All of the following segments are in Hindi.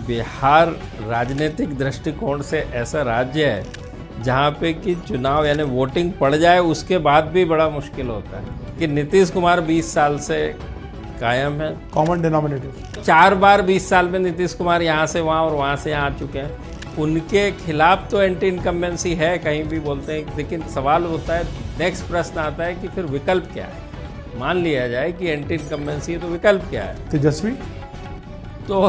बिहार राजनीतिक दृष्टिकोण से ऐसा राज्य है जहाँ पे कि चुनाव यानी वोटिंग पड़ जाए उसके बाद भी बड़ा मुश्किल होता है कि नीतीश कुमार 20 साल से कायम है। कॉमन डिनोमिनेटर 4 बार 20 साल में नीतीश कुमार यहाँ से वहाँ और वहाँ से यहाँ आ चुके हैं। उनके खिलाफ तो एंटी इनकम्बेंसी है, कहीं भी बोलते हैं, लेकिन सवाल होता है, नेक्स्ट प्रश्न आता है कि फिर विकल्प क्या है। मान लिया जाए कि एंटी इनकम्बेंसी है तो विकल्प क्या है? तेजस्वी तो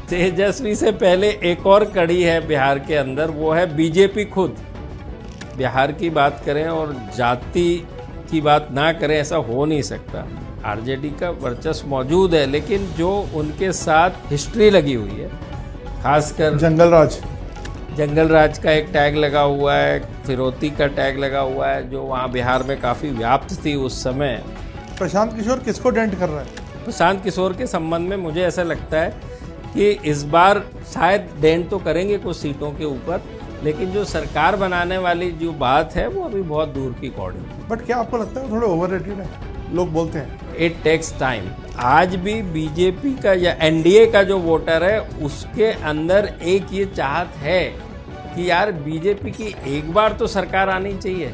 तेजस्वी से पहले एक और कड़ी है बिहार के अंदर, वो है बीजेपी खुद। बिहार की बात करें और जाति की बात ना करें ऐसा हो नहीं सकता। आरजेडी का वर्चस्व मौजूद है, लेकिन जो उनके साथ हिस्ट्री लगी हुई है, खासकर जंगल राज का एक टैग लगा हुआ है, फिरौती का टैग लगा हुआ है, जो वहाँ बिहार में काफ़ी व्याप्त थी उस समय। प्रशांत किशोर किसको डेंट कर रहा है? प्रशांत किशोर के संबंध में मुझे ऐसा लगता है कि इस बार शायद डेंट तो करेंगे कुछ सीटों के ऊपर, लेकिन जो सरकार बनाने वाली जो बात है वो अभी बहुत दूर की कौड़ी है। बट क्या आपको लगता है थोड़े ओवररेटेड है? लोग बोलते हैं इट टेक्स टाइम। आज भी बीजेपी का या एनडीए का जो वोटर है उसके अंदर एक ये चाहत है कि यार बीजेपी की एक बार तो सरकार आनी चाहिए।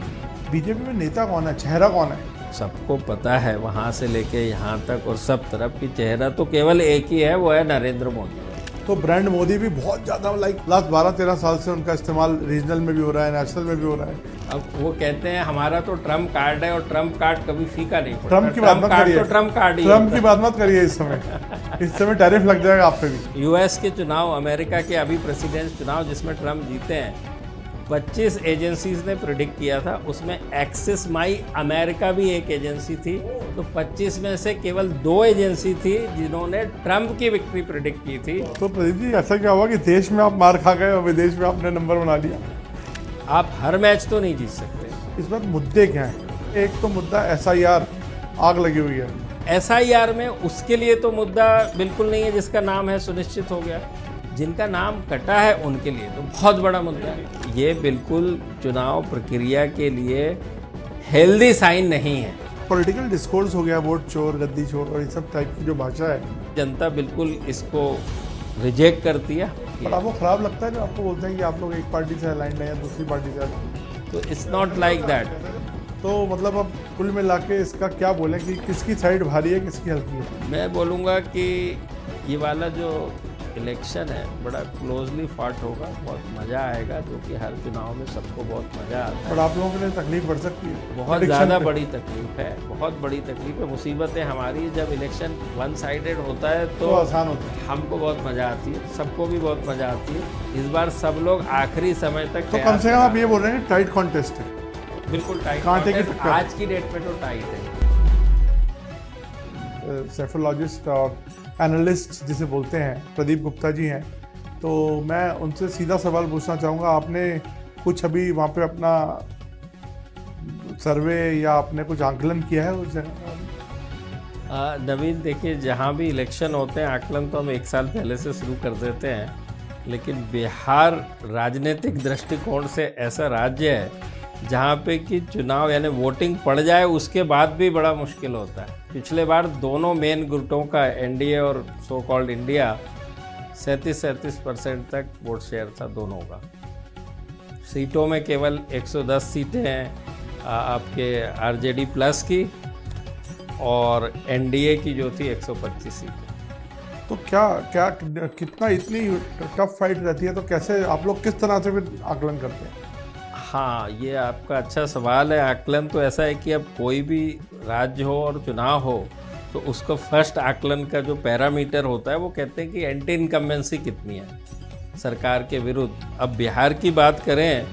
बीजेपी में नेता कौन है, चेहरा कौन है? सबको पता है, वहाँ से लेके यहाँ तक और सब तरफ की चेहरा तो केवल एक ही है, वो है नरेंद्र मोदी। तो ब्रांड मोदी भी बहुत ज़्यादा लास्ट 12-13 साल से उनका इस्तेमाल रीजनल में भी हो रहा है, नेशनल में भी हो रहा है। अब वो कहते हैं हमारा तो ट्रम्प कार्ड है और ट्रम्प कार्ड कभी फीका नहीं पड़ता। ट्रम्प की बात मत करिए, ट्रम्प कार्ड ही ट्रम्प की बात मत करिए इस समय टैरिफ लग जाएगा आप पे भी। यूएस के चुनाव, अमेरिका के अभी प्रेसिडेंट चुनाव जिसमें ट्रम्प जीते हैं, 25 एजेंसीज ने प्रिडिक्ट किया था, उसमें एक्सिस माई अमेरिका भी एक एजेंसी थी। तो 25 में से केवल 2 एजेंसी थी जिन्होंने ट्रम्प की विक्ट्री प्रिडिक्ट की थी। तो प्रदीप जी ऐसा क्या हुआ कि देश में आप मार खा गए और विदेश में आपने नंबर बना लिया? आप हर मैच तो नहीं जीत सकते। इस बार मुद्दे क्या हैं? एक तो मुद्दा SIR, आग लगी हुई है। SIR में उसके लिए तो मुद्दा बिल्कुल नहीं है जिसका नाम है सुनिश्चित हो गया। जिनका नाम कटा है उनके लिए तो बहुत बड़ा मुद्दा है। ये बिल्कुल चुनाव प्रक्रिया के लिए हेल्दी साइन नहीं है। पॉलिटिकल डिस्कोर्स हो गया, वोट चोर, गद्दी चोर और ये सब टाइप की जो भाषा है, जनता बिल्कुल इसको रिजेक्ट करती है। पर आपको खराब लगता है जब आपको बोलते हैं कि आप लोग एक पार्टी से अलाइंड है या दूसरी पार्टी से अलाइंड? तो इट्स नॉट लाइक दैट। तो मतलब अब कुल मिला के इसका क्या बोलें कि किसकी साइड भारी है, किसकी हल्की है? मैं बोलूँगा कि ये वाला जो इलेक्शन है बड़ा क्लोजली फाट होगा, बहुत मज़ा आएगा, जो कि हर चुनाव में सबको बहुत मज़ा आता है। और आप लोगों के लिए तकलीफ बढ़ सकती है? बहुत ज़्यादा बड़ी तकलीफ है, बहुत बड़ी तकलीफ है। मुसीबतें हमारी, जब इलेक्शन वन साइडेड होता है तो आसान होता है। हमको बहुत मज़ा आती है, सबको भी बहुत मज़ा आती है। इस बार सब लोग आखिरी समय तक तो कम से कम आप ये बोल रहे हैं टाइट कॉन्टेस्ट है? बिल्कुल टाइट कांटे की कॉन्टेस्ट, टक्कर। आज की डेट में तो टाइट है। सेफोलॉजिस्ट और एनालिस्ट जिसे बोलते हैं प्रदीप गुप्ता जी हैं, तो मैं उनसे सीधा सवाल पूछना चाहूँगा। आपने कुछ अभी वहाँ पे अपना सर्वे या आपने कुछ आंकलन किया है उस जगह? नवीन, देखिए, जहाँ भी इलेक्शन होते हैं आकलन तो हम 1 साल पहले से शुरू कर देते हैं, लेकिन बिहार राजनीतिक दृष्टिकोण से ऐसा राज्य है जहाँ पे कि चुनाव यानी वोटिंग पड़ जाए उसके बाद भी बड़ा मुश्किल होता है। पिछले बार दोनों मेन गुटों का, एनडीए और सो कॉल्ड इंडिया, 37% तक वोट शेयर था दोनों का। सीटों में केवल 110 सीटें हैं आपके आरजेडी प्लस की, और एनडीए की जो थी 125 सीटें। तो क्या कितना इतनी टफ फाइट रहती है, तो कैसे आप लोग किस तरह से फिर आकलन करते हैं? हाँ, ये आपका अच्छा सवाल है। आकलन तो ऐसा है कि अब कोई भी राज्य हो और चुनाव हो तो उसको फर्स्ट आकलन का जो पैरामीटर होता है वो कहते हैं कि एंटी इनकम्बेंसी कितनी है सरकार के विरुद्ध। अब बिहार की बात करें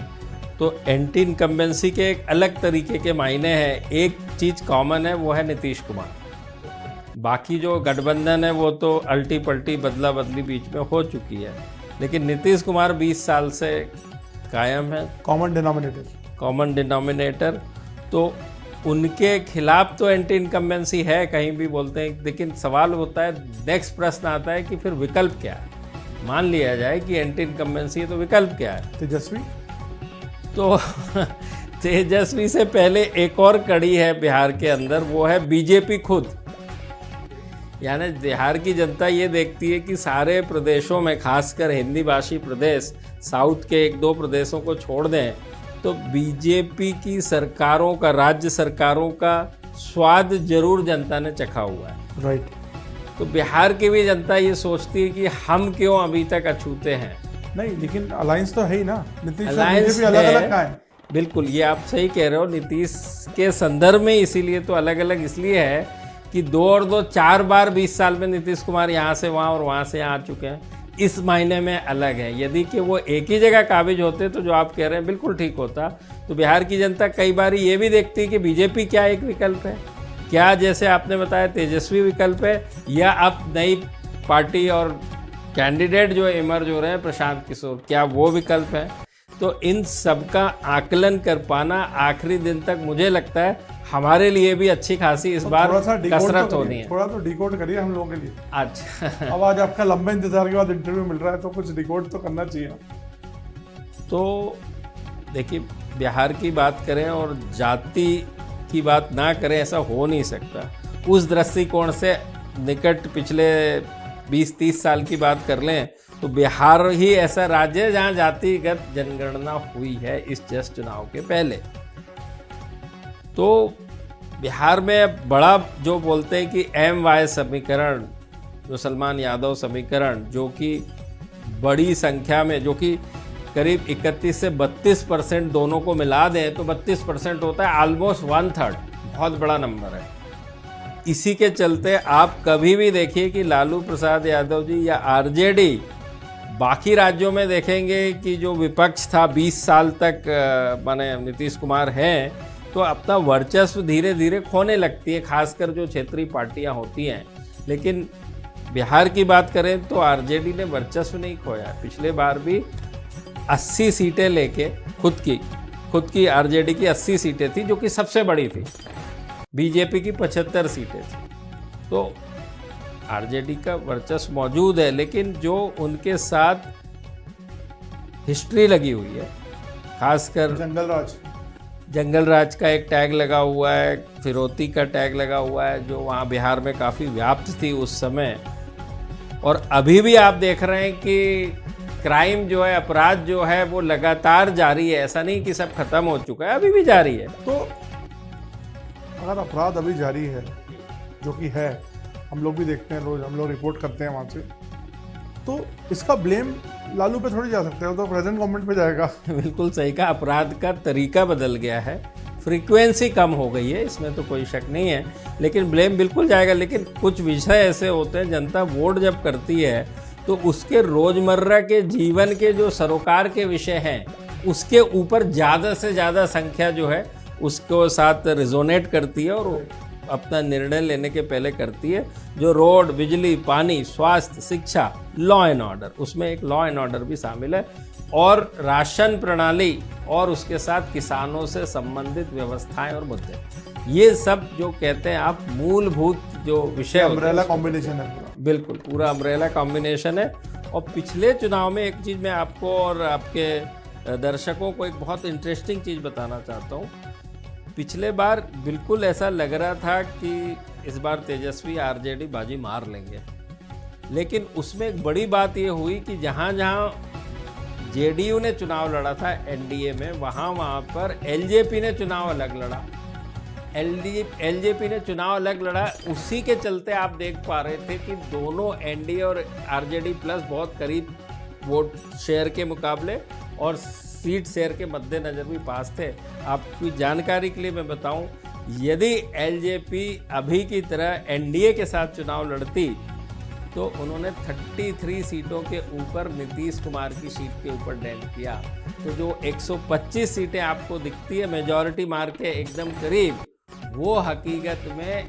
तो एंटी इनकम्बेंसी के एक अलग तरीके के मायने हैं। एक चीज़ कॉमन है, वो है नीतीश कुमार। बाकी जो गठबंधन है वो तो अल्टी पल्टी बदला बदली बीच में हो चुकी है, लेकिन नीतीश कुमार 20 साल से कायम है। कॉमन डिनोमिनेटर तो उनके खिलाफ तो एंटी इनकम्बेंसी है, कहीं भी बोलते हैं, लेकिन सवाल होता है, नेक्स्ट प्रश्न आता है कि फिर विकल्प क्या है। मान लिया जाए कि एंटी इनकम्बेंसी है तो विकल्प क्या है? तेजस्वी तो तेजस्वी से पहले एक और कड़ी है बिहार के अंदर, वो है बीजेपी खुद। यानी बिहार की जनता ये देखती है कि सारे प्रदेशों में, खासकर हिंदी भाषी प्रदेश, साउथ के एक दो प्रदेशों को छोड़ दें तो बीजेपी की सरकारों का, राज्य सरकारों का स्वाद जरूर जनता ने चखा हुआ है। राइट। तो बिहार की भी जनता ये सोचती है कि हम क्यों अभी तक अछूते हैं। नहीं, लेकिन अलायंस तो है ही ना, नीतीश और अलायंस बीजेपी अलग अलग कहाँ है? बिल्कुल, ये आप सही कह रहे हो। नीतीश के संदर्भ में इसीलिए तो अलग अलग इसलिए है कि 2 और 2 4 बार 20 साल में नीतीश कुमार यहाँ से वहाँ और वहाँ से यहाँ आ चुके हैं। इस मायने में अलग है। यदि कि वो एक ही जगह काबिज होते तो जो आप कह रहे हैं बिल्कुल ठीक होता। तो बिहार की जनता कई बार ये भी देखती है कि बीजेपी क्या एक विकल्प है, क्या जैसे आपने बताया तेजस्वी विकल्प है, या अब नई पार्टी और कैंडिडेट जो इमर्ज हो रहे हैं प्रशांत किशोर, क्या वो विकल्प है। तो इन सब का आकलन कर पाना आखिरी दिन तक मुझे लगता है हमारे लिए भी अच्छी खासी इस बार कसरत होनी है। थोड़ा तो डिकोड करिए हम लोगों के लिए। अच्छा अब आज आपका लंबे इंतजार के बाद इंटरव्यू मिल रहा है तो कुछ डिकोड तो करना चाहिए। तो देखिए, बिहार की बात करें और जाति की बात ना करें ऐसा हो नहीं सकता। उस दृष्टिकोण से निकट पिछले 20-30 साल की बात कर लें तो बिहार ही ऐसा राज्य है जहां जातिगत जनगणना हुई है इस जस्ट चुनाव के पहले। तो बिहार में बड़ा जो बोलते हैं कि MY समीकरण, मुसलमान यादव समीकरण, जो कि बड़ी संख्या में, जो कि करीब 31 से 32% दोनों को मिला दें तो 32% होता है, ऑलमोस्ट 1/3, बहुत बड़ा नंबर है। इसी के चलते आप कभी भी देखिए कि लालू प्रसाद यादव जी या RJD बाकी राज्यों में देखेंगे कि जो विपक्ष था 20 साल तक माने नीतीश कुमार हैं, तो अपना वर्चस्व धीरे धीरे खोने लगती है, खासकर जो क्षेत्रीय पार्टियां होती हैं। लेकिन बिहार की बात करें तो RJD ने वर्चस्व नहीं खोया। पिछले बार भी 80 सीटें लेके खुद की RJD की 80 सीटें थी, जो कि सबसे बड़ी थी। बीजेपी की 75 सीटें थी। तो RJD का वर्चस्व मौजूद है, लेकिन जो उनके साथ हिस्ट्री लगी हुई है, खासकर जंगल राज का एक टैग लगा हुआ है, फिरौती का टैग लगा हुआ है, जो वहाँ बिहार में काफ़ी व्याप्त थी उस समय। और अभी भी आप देख रहे हैं कि क्राइम जो है, अपराध जो है, वो लगातार जारी है। ऐसा नहीं कि सब खत्म हो चुका है, अभी भी जारी है। तो अगर अपराध अभी जारी है, जो कि है, हम लोग भी देखते हैं, रोज हम लोग रिपोर्ट करते हैं वहाँ से, तो इसका ब्लेम लालू पे थोड़ी जा सकता है, वो तो प्रेजेंट गवर्नमेंट पे जाएगा। बिल्कुल सही कहा। अपराध का तरीका बदल गया है, फ्रीक्वेंसी कम हो गई है, इसमें तो कोई शक नहीं है, लेकिन ब्लेम बिल्कुल जाएगा। लेकिन कुछ विषय ऐसे होते हैं, जनता वोट जब करती है तो उसके रोजमर्रा के जीवन के जो सरोकार के विषय हैं, उसके ऊपर ज़्यादा से ज़्यादा संख्या जो है उसको साथ रिजोनेट करती है और अपना निर्णय लेने के पहले करती है। जो रोड, बिजली, पानी, स्वास्थ्य, शिक्षा, लॉ एंड ऑर्डर, उसमें एक लॉ एंड ऑर्डर भी शामिल है, और राशन प्रणाली, और उसके साथ किसानों से संबंधित व्यवस्थाएं और मुद्दे, ये सब जो कहते हैं आप मूलभूत जो विषय, अम्ब्रेला कॉम्बिनेशन है पूरा। बिल्कुल पूरा अम्ब्रेला कॉम्बिनेशन है। और पिछले चुनाव में एक चीज़ मैं आपको और आपके दर्शकों को एक बहुत इंटरेस्टिंग चीज़ बताना चाहता हूँ। पिछले बार बिल्कुल ऐसा लग रहा था कि इस बार तेजस्वी RJD बाजी मार लेंगे, लेकिन उसमें एक बड़ी बात ये हुई कि जहाँ जहाँ JDU ने चुनाव लड़ा था NDA में, वहाँ पर LJP ने चुनाव अलग लड़ा। LJP ने चुनाव अलग लड़ा, उसी के चलते आप देख पा रहे थे कि दोनों NDA और RJD प्लस बहुत करीब वोट शेयर के मुकाबले और सीट शेयर के मद्देनज़र भी पास थे। आपकी जानकारी के लिए मैं बताऊं, यदि LJP अभी की तरह NDA के साथ चुनाव लड़ती तो उन्होंने 33 सीटों के ऊपर नीतीश कुमार की सीट के ऊपर डेंट किया। तो जो 125 सीटें आपको दिखती है मेजॉरिटी मार के एकदम करीब, वो हकीकत में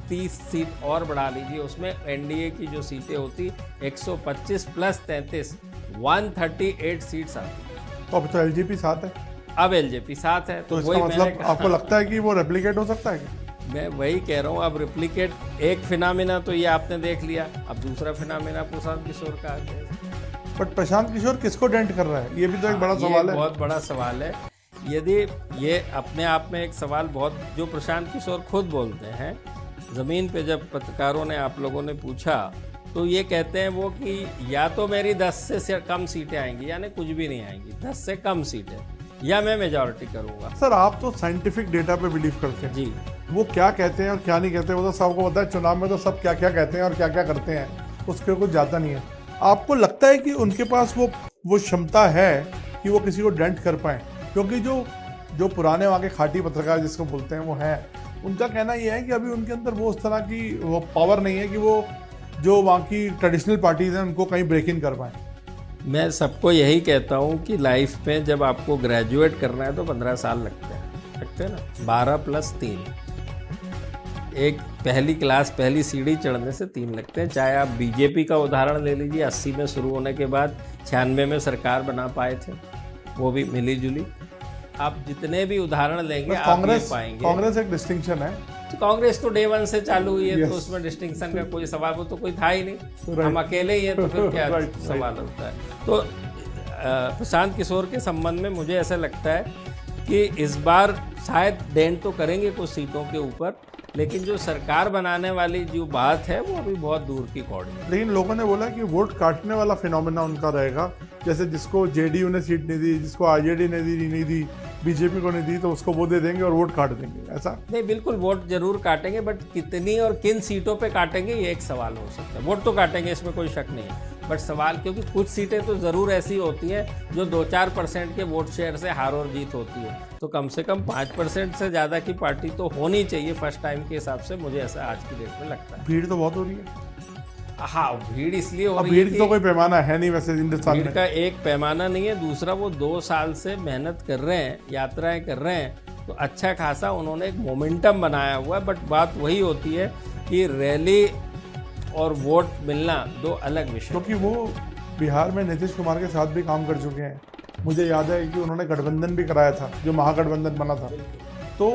30 सीट और बढ़ा लीजिए, उसमें NDA की जो सीटें होती 125 प्लस 33, 138 सीट्स आती। तो अब तो LJP साथ है, अब LJP साथ है, तो इसका मतलब आपको लगता है कि वो रेप्लिकेट हो सकता है? मैं वही कह रहा हूँ, अब रेप्लिकेट एक फिनोमेना तो ये आपने देख लिया, अब दूसरा फिनोमेना प्रशांत किशोर का आ गया। बट प्रशांत किशोर किसको डेंट कर रहा है, ये भी तो एक बड़ा सवाल है। बहुत बड़ा सवाल है। यदि ये अपने आप में एक सवाल बहुत, जो प्रशांत किशोर खुद बोलते हैं ज़मीन पे जब पत्रकारों ने, आप लोगों ने पूछा, तो ये कहते हैं वो कि या तो मेरी 10 से कम सीटें आएंगी, यानी कुछ भी नहीं आएंगी, 10 से कम सीटें, या मैं मेजॉरिटी करूँगा। सर आप तो साइंटिफिक डेटा पे बिलीव करते हैं जी, वो क्या कहते हैं और क्या नहीं कहते वो तो सबको पता है। चुनाव में तो सब क्या क्या कहते हैं और क्या क्या करते हैं उसके कुछ जाता नहीं है। आपको लगता है कि उनके पास वो क्षमता है कि वो किसी को डेंट कर पाए? क्योंकि जो पुराने वहाँ के खाटी पत्रकार जिसको बोलते हैं वो हैं, उनका कहना ये है कि अभी उनके अंदर वो उस तरह की वो पावर नहीं है कि वो जो वहाँ की ट्रेडिशनल पार्टीज हैं उनको कहीं ब्रेक इन कर पाए। मैं सबको यही कहता हूँ कि लाइफ में जब आपको ग्रेजुएट करना है तो 15 साल लगते हैं ना, 12 + 3, एक पहली क्लास पहली सीढ़ी चढ़ने से 3 लगते हैं। चाहे आप बीजेपी का उदाहरण ले लीजिए, 80 में शुरू होने के बाद 96 में सरकार बना पाए थे, वो भी मिली जुली। आप जितने भी उदाहरण लेंगे आप ये पाएंगे। कांग्रेस एक डिस्टिंक्शन है, तो कांग्रेस तो डे 1 से चालू हुई है, Yes. तो उसमें डिस्टिंक्शन का कोई सवाल, वो तो कोई था ही नहीं, Right. हम अकेले ही हैं, तो फिर क्या Right, सवाल होता है। तो प्रशांत किशोर के संबंध में मुझे ऐसा लगता है कि इस बार शायद डेंट तो करेंगे कुछ सीटों के ऊपर, लेकिन जो सरकार बनाने वाली जो बात है वो अभी बहुत दूर की कौड़ी है। लेकिन लोगों ने बोला कि वोट काटने वाला फिनोमेना उनका रहेगा, जैसे जिसको जेडीयू ने सीट नहीं दी, जिसको आरजेडी ने नहीं दी, बीजेपी को नहीं दी, तो उसको वो दे देंगे और वोट काट देंगे। ऐसा नहीं, बिल्कुल वोट जरूर काटेंगे, बट कितनी और किन सीटों पे काटेंगे ये एक सवाल हो सकता है। वोट तो काटेंगे, इसमें कोई शक नहीं है, बट सवाल, क्योंकि कुछ सीटें तो ज़रूर ऐसी होती हैं जो 2-4% के वोट शेयर से हार और जीत होती है, तो कम से कम 5% से ज़्यादा की पार्टी तो होनी चाहिए फर्स्ट टाइम के हिसाब से, मुझे ऐसा आज की डेट में लगता है। भीड़ तो बहुत हो रही है। हाँ, भीड़ इसलिए हो अब रही है भीड़ कि तो कोई पैमाना है नहीं वैसे हिंदुस्तान भीड़ में। का एक पैमाना नहीं है, दूसरा वो 2 साल से मेहनत कर रहे हैं, यात्राएं कर रहे हैं, तो अच्छा खासा उन्होंने एक मोमेंटम बनाया हुआ है। बट बात वही होती है कि रैली और वोट मिलना 2 अलग विषय। क्योंकि वो बिहार में नीतीश कुमार के साथ भी काम कर चुके हैं। मुझे याद है कि उन्होंने गठबंधन भी कराया था, जो महागठबंधन बना था, तो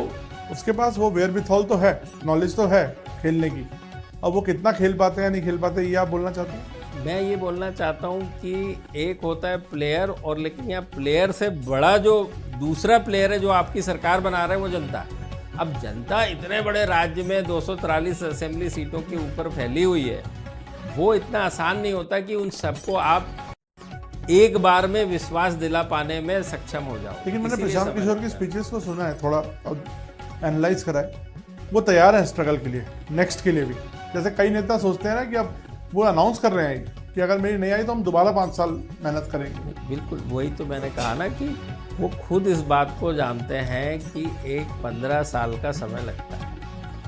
उसके पास वो वेयरविथॉल तो है, नॉलेज तो है खेलने की। अब वो कितना खेल पाते हैं या नहीं खेल पाते, ये आप बोलना चाहते हैं? मैं ये बोलना चाहता हूँ कि एक होता है प्लेयर, और लेकिन यहाँ प्लेयर से बड़ा जो दूसरा प्लेयर है जो आपकी सरकार बना रहे हैं वो जनता है। अब जनता इतने बड़े राज्य में 243 असेंबली सीटों के ऊपर फैली हुई है, वो इतना आसान नहीं होता कि उन सबको आप एक बार में विश्वास दिला पाने में सक्षम हो जाओ। लेकिन मैंने इसीलिए प्रशांत समय किशोर की लगता है। स्पीचेस को सुना है, थोड़ा एनालाइज करा है, वो तैयार है स्ट्रगल के लिए, नेक्स्ट के लिए भी। जैसे कई नेता सोचते हैं ना कि अब वो अनाउंस कर रहे हैं कि अगर मेरी नहीं आई तो हम दोबारा 5 साल मेहनत करेंगे। बिल्कुल, वही तो मैंने कहा ना कि वो खुद इस बात को जानते हैं कि एक 15 साल का समय लगता है,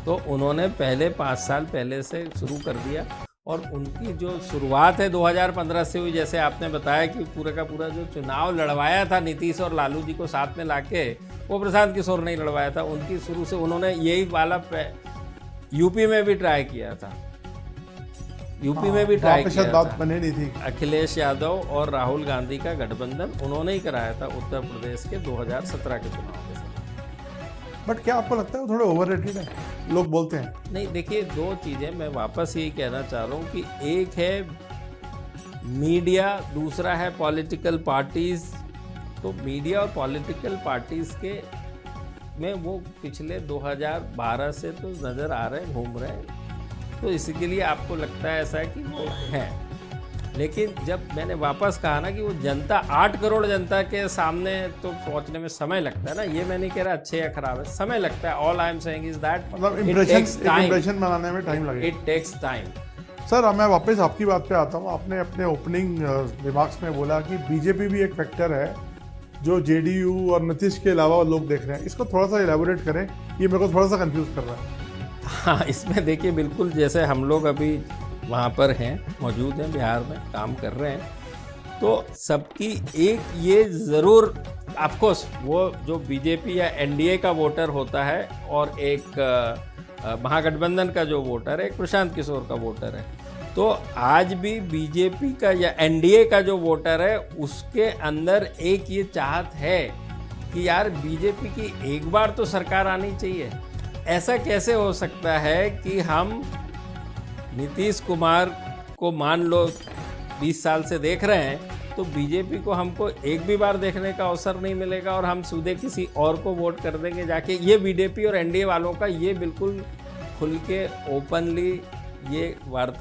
तो उन्होंने पहले 5 साल पहले से शुरू कर दिया, और उनकी जो शुरुआत है 2015 से हुई। जैसे आपने बताया कि पूरा का पूरा जो चुनाव लड़वाया था नीतीश और लालू जी को साथ में लाके, वो प्रशांत किशोर नहीं लड़वाया था। उनकी शुरू से उन्होंने यही वाला यूपी में भी ट्राई किया था, यूपी में भी ट्राई वापस शायद किया बात था। बने नहीं थी। अखिलेश यादव और राहुल गांधी का गठबंधन उन्होंने ही कराया था उत्तर प्रदेश के 2017 के चुनाव के समय। बट क्या आपको लगता है वो थोड़े ओवररेटेड है, लोग बोलते हैं? नहीं, देखिए 2 चीज़ें मैं वापस यही कहना चाह रहा हूँ कि एक है मीडिया, दूसरा है पॉलिटिकल पार्टीज़। तो मीडिया और पॉलिटिकल पार्टीज़ के में वो पिछले 2012 से तो नज़र आ रहे हैं, घूम रहे हैं, तो इसके लिए आपको लगता है ऐसा है कि वो है। लेकिन जब मैंने वापस कहा ना कि वो जनता 8 करोड़ जनता के सामने तो पहुंचने में समय लगता है ना, ये मैं नहीं कह रहा अच्छे या खराब है, समय लगता है। All I am saying is that मतलब इम्प्रेशन बनाने में टाइम लगेगा। It takes time. सर अब मैं वापस आपकी बात पे आता हूँ। आपने अपने ओपनिंग रिमार्क्स में बोला कि बीजेपी भी एक फैक्टर है जो जेडीयू और नीतीश के अलावा लोग देख रहे हैं। इसको थोड़ा सा इलेबोरेट करें, ये मेरे को थोड़ा सा कंफ्यूज कर रहा है। हाँ, इसमें देखिए बिल्कुल, जैसे हम लोग अभी वहाँ पर हैं, मौजूद हैं, बिहार में काम कर रहे हैं, तो सबकी एक ये ज़रूर, ऑफकोर्स वो जो बीजेपी या एनडीए का वोटर होता है और एक महागठबंधन का जो वोटर है, एक प्रशांत किशोर का वोटर है, तो आज भी बीजेपी का या एनडीए का जो वोटर है उसके अंदर एक ये चाहत है कि यार बीजेपी की एक बार तो सरकार आनी चाहिए। ऐसा कैसे हो सकता है कि हम नीतीश कुमार को मान लो 20 साल से देख रहे हैं, तो बीजेपी को हमको एक भी बार देखने का अवसर नहीं मिलेगा और हम सीधे किसी और को वोट कर देंगे जाके। ये बीजेपी और एनडीए वालों का ये बिल्कुल खुल के ओपनली ये वार्ता